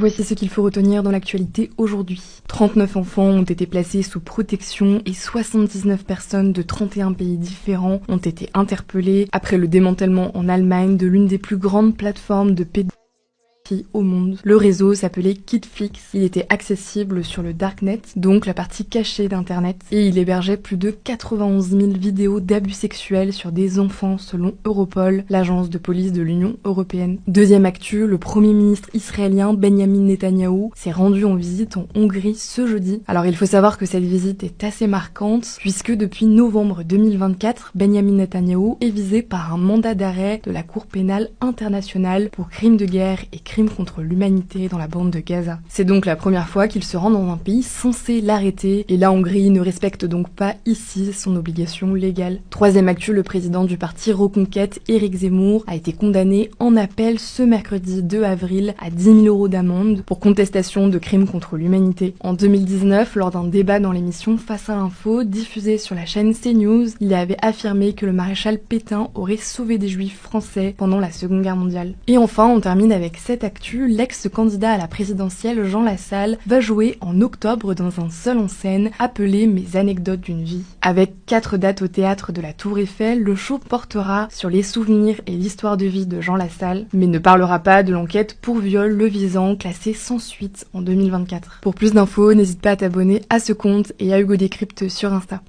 Voici ce qu'il faut retenir dans l'actualité aujourd'hui. 39 enfants ont été placés sous protection et 79 personnes de 31 pays différents ont été interpellées après le démantèlement en Allemagne de l'une des plus grandes plateformes de pédophilie au monde. Le réseau s'appelait Kidflix. Il était accessible sur le Darknet, donc la partie cachée d'Internet, et il hébergeait plus de 91 000 vidéos d'abus sexuels sur des enfants selon Europol, l'agence de police de l'Union européenne. Deuxième actu, le premier ministre israélien Benjamin Netanyahou s'est rendu en visite en Hongrie ce jeudi. Alors il faut savoir que cette visite est assez marquante, puisque depuis novembre 2024, Benjamin Netanyahou est visé par un mandat d'arrêt de la Cour pénale internationale pour crimes de guerre et crimes contre l'humanité dans la bande de Gaza. C'est donc la première fois qu'il se rend dans un pays censé l'arrêter, et la Hongrie ne respecte donc pas ici son obligation légale. Troisième actu, le président du parti Reconquête, Éric Zemmour, a été condamné en appel ce mercredi 2 avril à 10 000 € d'amende pour contestation de crimes contre l'humanité. En 2019, lors d'un débat dans l'émission Face à l'info, diffusée sur la chaîne CNews, il avait affirmé que le maréchal Pétain aurait sauvé des juifs français pendant la Seconde Guerre mondiale. Et enfin, on termine avec cette actu, l'ex-candidat à la présidentielle Jean Lassalle va jouer en octobre dans un seul en scène appelé Mes anecdotes d'une vie. Avec 4 dates au théâtre de la Tour Eiffel, le show portera sur les souvenirs et l'histoire de vie de Jean Lassalle, mais ne parlera pas de l'enquête pour viol le visant classée sans suite en 2024. Pour plus d'infos, n'hésite pas à t'abonner à ce compte et à Hugo Décrypte sur Insta.